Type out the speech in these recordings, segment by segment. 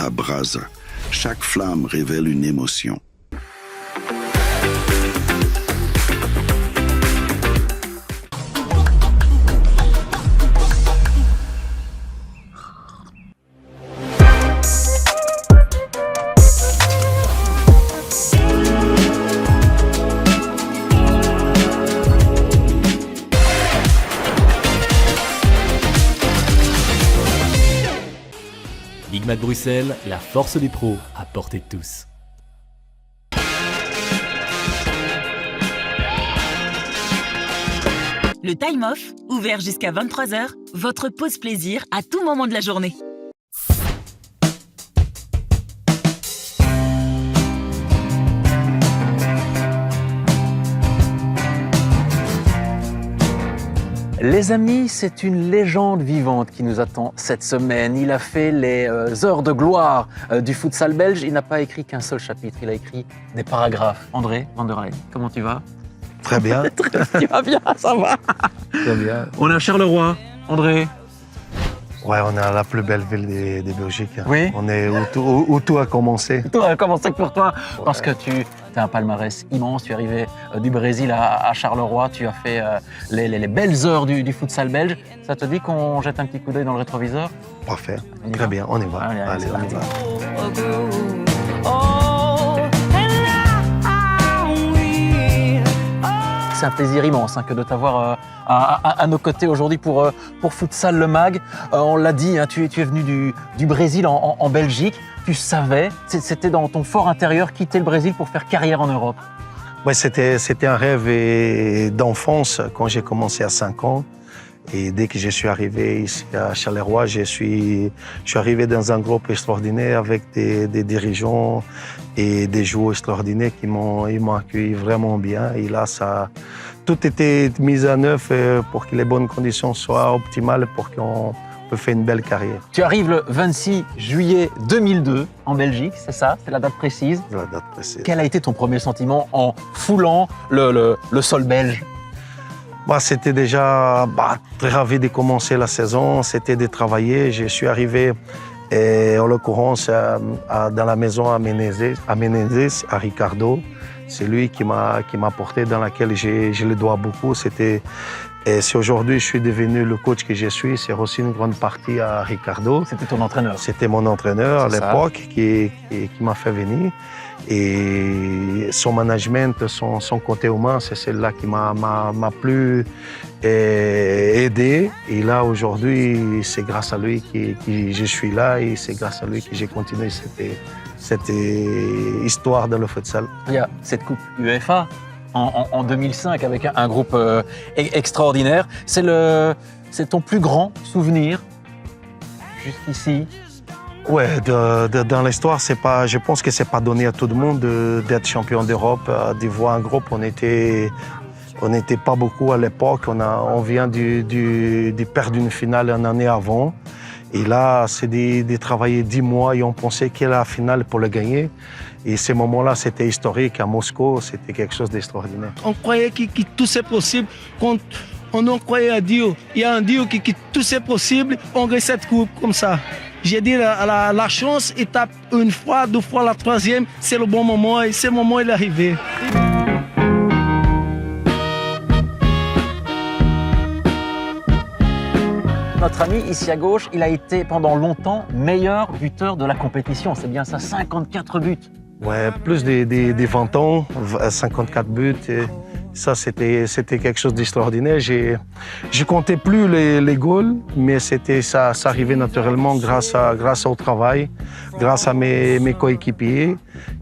à Brazza. Chaque flamme révèle une émotion. Big Mac Bruxelles, la force des pros à portée de tous. Le Time Off, ouvert jusqu'à 23h, votre pause plaisir à tout moment de la journée. Les amis, c'est une légende vivante qui nous attend cette semaine. Il a fait les heures de gloire du futsal belge. Il n'a pas écrit qu'un seul chapitre, il a écrit des paragraphes. André Van der Leyen, comment tu vas? Très bien. Tu vas bien, ça va. Très bien. On est à Charleroi, André. Ouais, on est à la plus belle ville de Belgique. Oui. On est où tout a commencé. Tout a commencé pour toi, parce que tu as un palmarès immense. Tu es arrivé du Brésil à Charleroi, tu as fait les belles heures du futsal belge. Ça te dit qu'on jette un petit coup d'œil dans le rétroviseur? Parfait. Très bien, on y va. Allez, on y va. C'est un plaisir immense que de t'avoir à nos côtés aujourd'hui pour Futsal Le Mag. On l'a dit, tu es venu du Brésil en Belgique. Tu savais, c'était dans ton fort intérieur, quitter le Brésil pour faire carrière en Europe. Ouais, c'était un rêve d'enfance quand j'ai commencé à 5 ans. Et dès que je suis arrivé ici à Charleroi, je suis arrivé dans un groupe extraordinaire avec des dirigeants et des joueurs extraordinaires qui m'ont accueilli vraiment bien. Et là, tout était mis en œuvre pour que les bonnes conditions soient optimales pour qu'on puisse faire une belle carrière. Tu arrives le 26 juillet 2002 en Belgique, c'est ça? C'est la date précise? La date précise. Quel a été ton premier sentiment en foulant le sol belge? C'était déjà très ravi de commencer la saison, c'était de travailler. Je suis arrivé, en l'occurrence, dans la maison à Menezes, à Ricardo. C'est lui qui m'a porté, dans laquelle je le dois beaucoup. Si aujourd'hui je suis devenu le coach que je suis, c'est aussi une grande partie à Ricardo. C'était ton entraîneur? C'était mon entraîneur à l'époque qui m'a fait venir. Et son management, son côté humain, c'est celle-là qui m'a plus aidé. Et là, aujourd'hui, c'est grâce à lui que je suis là et c'est grâce à lui que j'ai continué cette histoire dans le futsal. Il y a cette coupe UEFA en 2005 avec un groupe extraordinaire. C'est ton plus grand souvenir jusqu'ici? Ouais, dans l'histoire, je pense que c'est pas donné à tout le monde d'être champion d'Europe, de voir un groupe. On n'était pas beaucoup à l'époque. On vient de perdre une finale une année avant. Et là, c'est de travailler 10 mois et on pensait que la finale pour le gagner. Et ces moments-là, c'était historique. À Moscou, c'était quelque chose d'extraordinaire. On croyait que tout c'est possible. Quand on croyait à Dieu, il y a un Dieu que tout c'est possible. On gagne cette coupe comme ça. J'ai dit la chance, étape une fois, 2 fois, la troisième, c'est le bon moment et ce moment il est arrivé. Notre ami ici à gauche, il a été pendant longtemps meilleur buteur de la compétition. C'est bien ça, 54 buts. Ouais, plus des 20 ans, 54 buts. Ça, c'était quelque chose d'extraordinaire. Je comptais plus les goals, mais ça arrivait naturellement grâce au travail, grâce à mes coéquipiers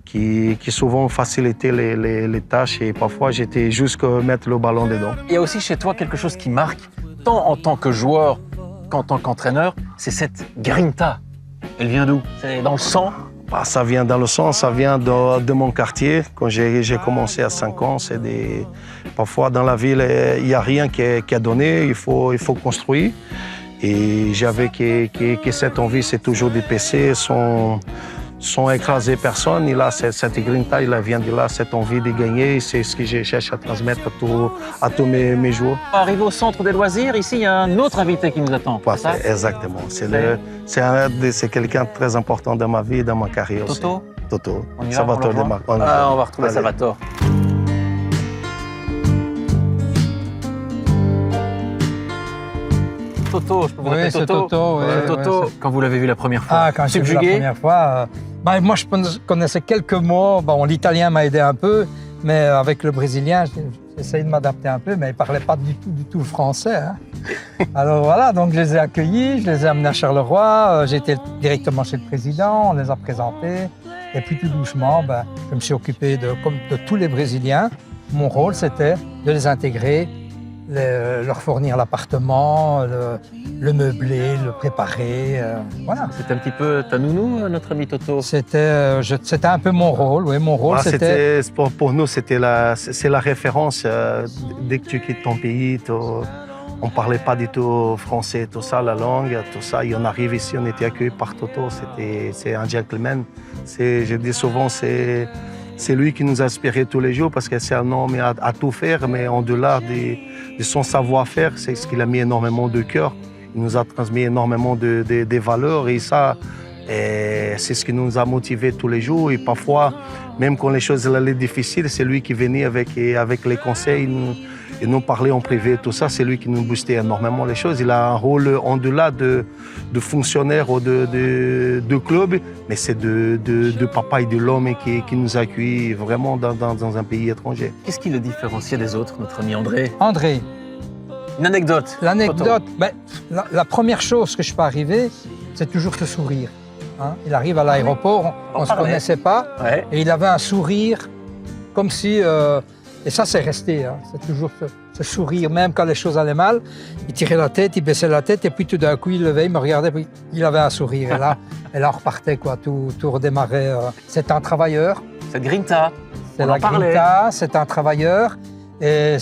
qui souvent facilitaient les tâches et parfois j'étais juste mettre le ballon dedans. Il y a aussi chez toi quelque chose qui marque, tant en tant que joueur qu'en tant qu'entraîneur, c'est cette grinta. Elle vient d'où? C'est dans le sang? Ça vient dans le sang, ça vient de mon quartier. Quand j'ai commencé à 5 ans, parfois dans la ville, il n'y a rien qui a donné, il faut construire. Et j'avais que cette envie, c'est toujours de passer sans écraser personne. Il a cette grinta, il vient de là, cette envie de gagner. C'est ce que je cherche à transmettre à tous mes joueurs. Arrivé au centre des loisirs, ici, il y a un autre invité qui nous attend. C'est ça? Exactement. C'est quelqu'un de très important dans ma vie et dans ma carrière aussi. Toto? Toto. On y va, Salvatore De Marco. on va retrouver Allez. Salvatore. Toto, je peux vous Oui, appeler c'est Toto. Toto. Ouais, Toto, ouais, quand vous l'avez vu la première fois, Ah, quand j'ai vu la subjugué. première fois, moi je connaissais quelques mots. Bon, l'italien m'a aidé un peu, mais avec le brésilien, j'essayais de m'adapter un peu, mais il ne parlait pas du tout le français. Hein. Alors voilà, donc je les ai accueillis, je les ai amenés à Charleroi. J'ai été directement chez le président, on les a présentés. Et puis tout doucement, je me suis occupé comme de tous les Brésiliens. Mon rôle, c'était de les intégrer, leur fournir l'appartement, le meubler, le préparer, voilà. C'était un petit peu ta nounou, notre ami Toto. C'était un peu mon rôle, oui. Mon rôle, c'était... Pour nous, c'est la référence. Dès que tu quittes ton pays, on ne parlait pas du tout français, tout ça, la langue, tout ça. Et on arrive ici, on était accueillis par Toto. C'est un gentleman. Je dis souvent, c'est lui qui nous a inspiré tous les jours parce que c'est un homme à tout faire, mais au-delà de son savoir-faire, c'est ce qu'il a mis énormément de cœur. Il nous a transmis énormément de valeurs et ça, c'est ce qui nous a motivés tous les jours. Et parfois, même quand les choses allaient difficiles, c'est lui qui venait avec les conseils et nous parlait en privé. Tout ça, c'est lui qui nous boostait énormément les choses. Il a un rôle en-delà de fonctionnaire ou de club, mais c'est de papa et de l'homme qui nous accueille vraiment dans un pays étranger. Qu'est-ce qui le différenciait des autres, notre ami André? André, Une anecdote. l'anecdote, la première chose que je peux arriver, c'est toujours le sourire. Hein. Il arrive à l'aéroport, on ne se connaissait pas, Ouais. et il avait un sourire comme si... et ça, c'est resté. Hein. C'est toujours ce sourire, même quand les choses allaient mal. Il tirait la tête, il baissait la tête, et puis tout d'un coup, il levait, il me regardait, puis il avait un sourire. Et là on repartait, quoi. Tout redémarrait. C'est un travailleur. Cette grinta. C'est On la en parlait. grinta, c'est un travailleur. Et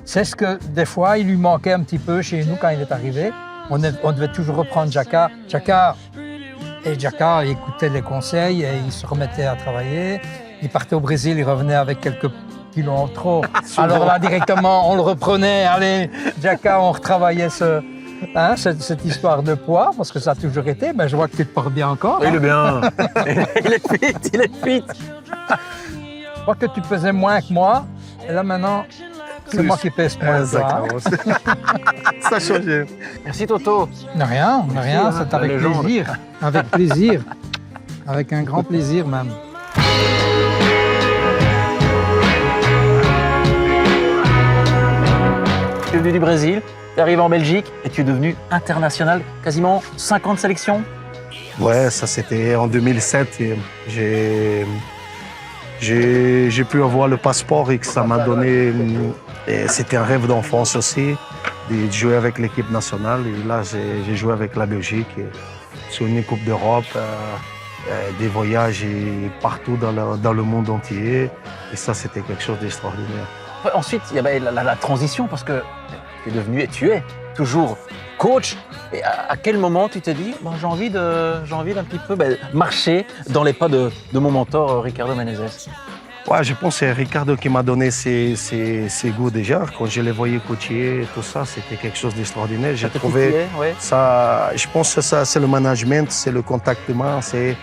c'est ce que, des fois, il lui manquait un petit peu chez nous quand il est arrivé. On devait toujours reprendre Jaka. Jaka écoutait les conseils et il se remettait à travailler. Il partait au Brésil, il revenait avec quelques kilos en trop. Alors là, directement, on le reprenait. Allez, Jaka, on retravaillait cette histoire de poids, parce que ça a toujours été. Mais je vois que tu te portes bien encore. Il est bien. Il est fit. Je crois que tu pesais moins que moi. Et là, maintenant, c'est moi qui pèse moins. Exactement. Ça a changé. Merci Toto. De rien, c'est avec légende. plaisir. Avec plaisir. Avec un grand plaisir même. Tu es venu du Brésil, tu es arrivé en Belgique et tu es devenu international, quasiment 50 sélections. Ouais, ça c'était en 2007. Et j'ai pu avoir le passeport et que ça m'a donné. Et c'était un rêve d'enfance aussi, de jouer avec l'équipe nationale. Et là, j'ai joué avec la Belgique sur une Coupe d'Europe, des voyages partout dans le monde entier. Et ça, c'était quelque chose d'extraordinaire. Ensuite, il y avait la transition parce que tu es devenu et tu es toujours coach. Et à quel moment tu t'es dit j'ai envie d'un petit peu marcher dans les pas de mon mentor Ricardo Menezes? Ouais, je pense que c'est Ricardo qui m'a donné ses goûts déjà. Quand je les voyais coacher, tout ça, c'était quelque chose d'extraordinaire. J'ai trouvé ça. Je pense que ça, c'est le management, c'est le contact humain, c'est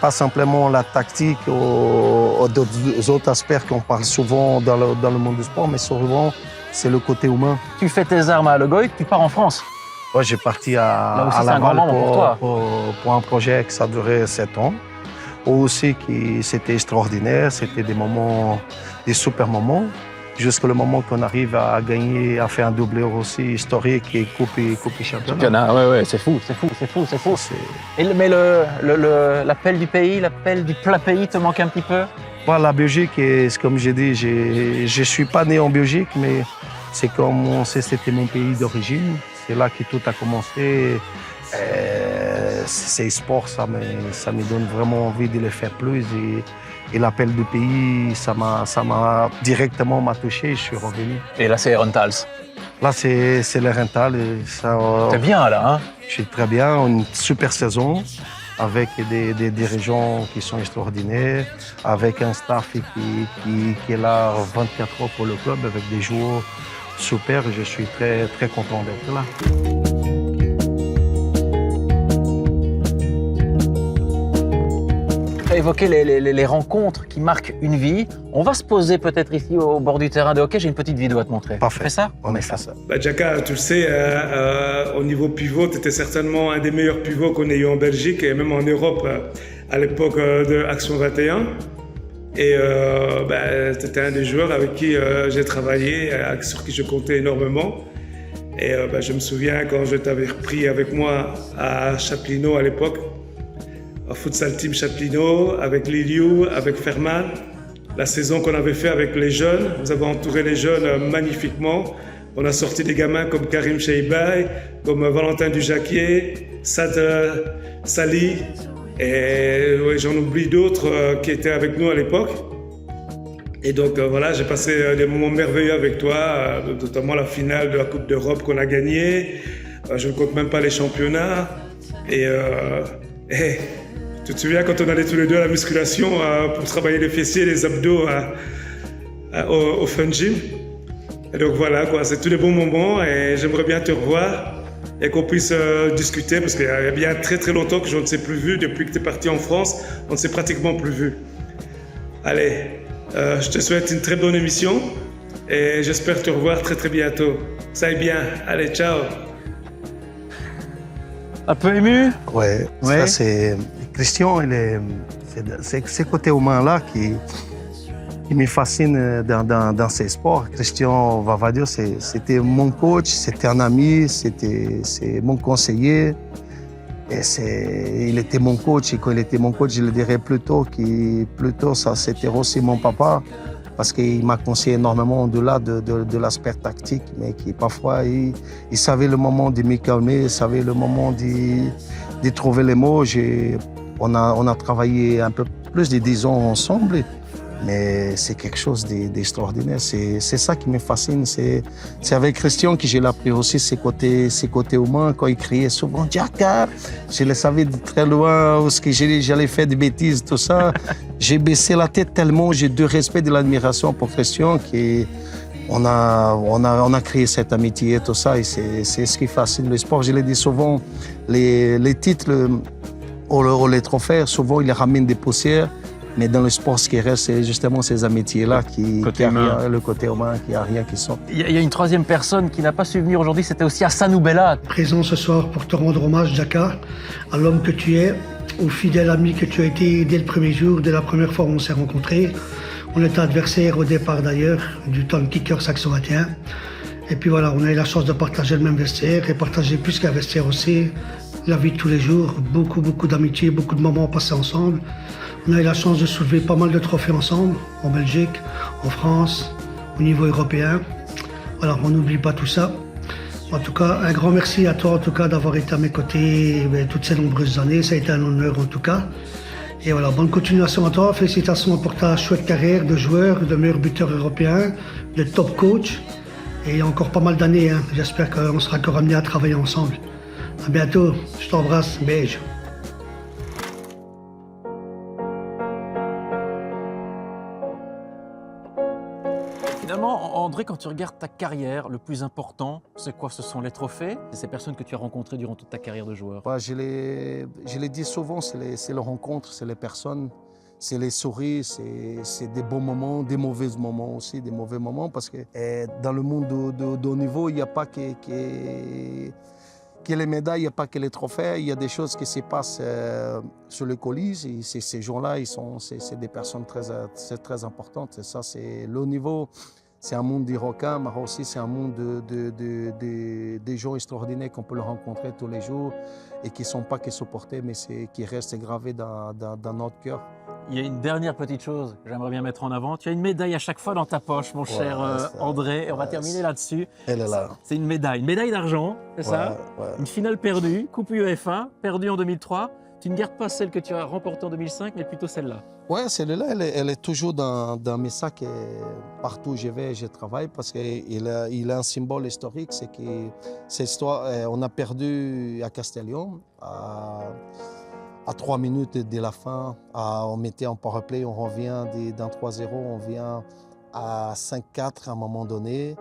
pas simplement la tactique ou d'autres autres aspects qu'on parle souvent dans le monde du sport, mais souvent c'est le côté humain. Tu fais tes armes à Le Goy, tu pars en France. Ouais, j'ai parti à Laval pour un projet qui ça durait 7 ans. Aussi, c'était extraordinaire, c'était des super moments, jusqu'au moment qu'on arrive à gagner, à faire un doublé aussi historique et coupe championnat. Ouais, c'est fou. Mais l'appel du pays, l'appel du plat pays te manque un petit peu? La Belgique, comme j'ai dit, je ne suis pas né en Belgique, mais c'est comme c'était mon pays d'origine. C'est là que tout a commencé. C'est sport, ça me donne vraiment envie de le faire plus. Et l'appel du pays, ça m'a directement touché, je suis revenu. Et là, c'est Rentals. Là, c'est les Rentals. T'es bien, là, hein? Je suis très bien, une super saison. avec des dirigeants qui sont extraordinaires, avec un staff qui est là 24 heures pour le club, avec des joueurs super. Je suis très, très content d'être là. Tu as évoqué les rencontres qui marquent une vie. On va se poser peut-être ici au bord du terrain de hockey. J'ai une petite vidéo à te montrer. Parfait. Tu fais ça? On met ça. Jaka, tu le sais, au niveau pivot, tu étais certainement un des meilleurs pivots qu'on ait eu en Belgique et même en Europe à l'époque de Action 21. Et tu étais un des joueurs avec qui j'ai travaillé, sur qui je comptais énormément. Et je me souviens quand je t'avais repris avec moi à Chaplino à l'époque, au Futsal Team Chaplino, avec Liliou, avec Ferman. La saison qu'on avait fait avec les jeunes, vous avez entouré les jeunes magnifiquement. On a sorti des gamins comme Karim Cheibaï, comme Valentin Dujaquier, Sad Sali, et j'en oublie d'autres qui étaient avec nous à l'époque. Et donc voilà, j'ai passé des moments merveilleux avec toi, notamment la finale de la Coupe d'Europe qu'on a gagnée. Je ne compte même pas les championnats. Et tu te souviens quand on allait tous les deux à la musculation pour travailler les fessiers et les abdos au Fun Gym. Et donc voilà, c'est tous les bons moments et j'aimerais bien te revoir et qu'on puisse discuter parce qu'il y a bien très très longtemps que je ne t'ai plus vu. Depuis que tu es parti en France, on ne s'est pratiquement plus vu. Allez, je te souhaite une très bonne émission et j'espère te revoir très très bientôt. Ça aille bien. Allez, ciao. Un peu ému? Ouais. Ça c'est... Christian, c'est ce côté humain-là qui me fascine dans ces sports. Christian, on va dire, c'était mon coach, c'était un ami, c'est mon conseiller. Et il était mon coach, et quand il était mon coach, je le dirais plutôt ça c'était aussi mon papa, parce qu'il m'a conseillé énormément au-delà de l'aspect tactique, mais qui parfois, il savait le moment de me calmer, il savait le moment de trouver les mots. On a travaillé un peu plus de 10 ans ensemble, mais c'est quelque chose d'extraordinaire. C'est ça qui me fascine. C'est avec Christian que j'ai appris aussi ses côtés humains. Quand il criait souvent « Jaka », je le savais de très loin où ce que j'allais faire des bêtises, tout ça. J'ai baissé la tête tellement j'ai du respect, de l'admiration pour Christian qu'on a créé cette amitié et tout ça. Et c'est ce qui fascine le sport. Je le dis souvent, les titres ou les trophées, souvent, ils les ramènent des poussières. Mais dans le sport, ce qui reste, c'est justement ces amitiés-là, le côté humain, qui a rien qui sort. Il y a une troisième personne qui n'a pas su venir aujourd'hui, c'était aussi Hassan Oubella. Présent ce soir pour te rendre hommage, Jaka, à l'homme que tu es, au fidèle ami que tu as été dès le premier jour, dès la première fois où on s'est rencontrés. On était adversaires au départ d'ailleurs, du temps de Kicker Saxo 21. Et puis voilà, on a eu la chance de partager le même vestiaire et partager plus qu'un vestiaire aussi, la vie de tous les jours, beaucoup d'amitié, beaucoup de moments passés ensemble. On a eu la chance de soulever pas mal de trophées ensemble, en Belgique, en France, au niveau européen. Voilà, on n'oublie pas tout ça. En tout cas, un grand merci à toi en tout cas d'avoir été à mes côtés toutes ces nombreuses années. Ça a été un honneur en tout cas. Et voilà, bonne continuation à toi. Félicitations pour ta chouette carrière de joueur, de meilleur buteur européen, de top coach. Et il y a encore pas mal d'années. Hein. J'espère qu'on sera encore amenés à travailler ensemble. À bientôt. Je t'embrasse. Beige. Finalement, André, quand tu regardes ta carrière, le plus important, c'est quoi? Ce sont les trophées? C'est ces personnes que tu as rencontrées durant toute ta carrière de joueur? Ouais, je les dis souvent, c'est les rencontres, c'est les personnes, c'est les souris, c'est des bons moments, des mauvais moments aussi, des mauvais moments, parce que dans le monde de haut niveau, il n'y a pas que les médailles, il n'y a pas que les trophées, il y a des choses qui se passent sur le coulisses. Et ces gens-là, c'est des personnes très importantes. Et ça, c'est le haut niveau. C'est un monde d'Iroquois, mais aussi c'est un monde de gens extraordinaires qu'on peut le rencontrer tous les jours et qui ne sont pas que supportés, mais qui restent gravés dans notre cœur. Il y a une dernière petite chose que j'aimerais bien mettre en avant. Tu as une médaille à chaque fois dans ta poche, mon cher André. Et on va terminer là-dessus. Elle est là. C'est une médaille d'argent, c'est ça? Une finale perdue, Coupe UEFA, perdue en 2003. Tu ne gardes pas celle que tu as remportée en 2005, mais plutôt celle-là. Oui, celle-là, elle est toujours dans mes sacs. Et partout où je vais, je travaille parce qu'il a un symbole historique. C'est que cette histoire, on a perdu à Castellón, à 3 minutes de la fin, on mettait en power play, on revient d'un 3-0, on vient à 5-4 à un moment donné.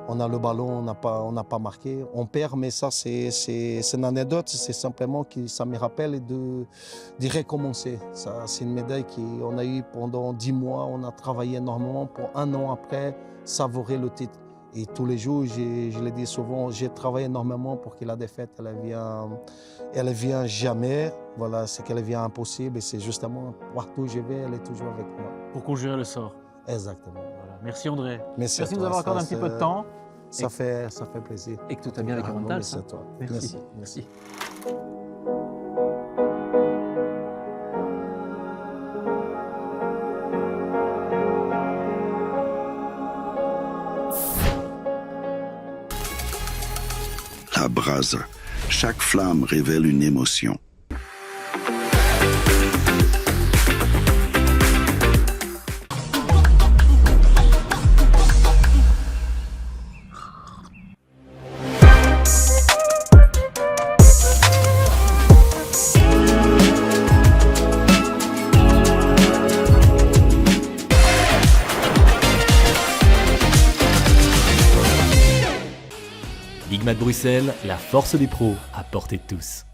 On a le ballon, on n'a pas marqué. On perd, mais ça, c'est une anecdote. C'est simplement que ça me rappelle de recommencer. C'est une médaille qu'on a eue pendant 10 mois. On a travaillé énormément pour 1 an après savourer le titre. Et tous les jours, je le dis souvent, j'ai travaillé énormément pour que la défaite, elle vient jamais. Voilà, c'est qu'elle vient impossible. Et c'est justement, partout où je vais, elle est toujours avec moi. Pour conjurer le sort. Exactement. Voilà. Merci André. Merci de nous avoir accordé un petit peu de temps. Ça fait plaisir. Et que tout a bien avec Avantage. Merci à toi. Merci. La brasa. Chaque flamme révèle une émotion. Big Mat Bruxelles, la force des pros à portée de tous.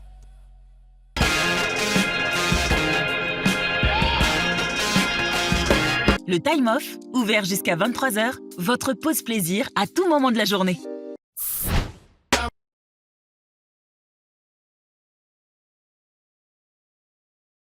Le Time Off, ouvert jusqu'à 23h, votre pause plaisir à tout moment de la journée.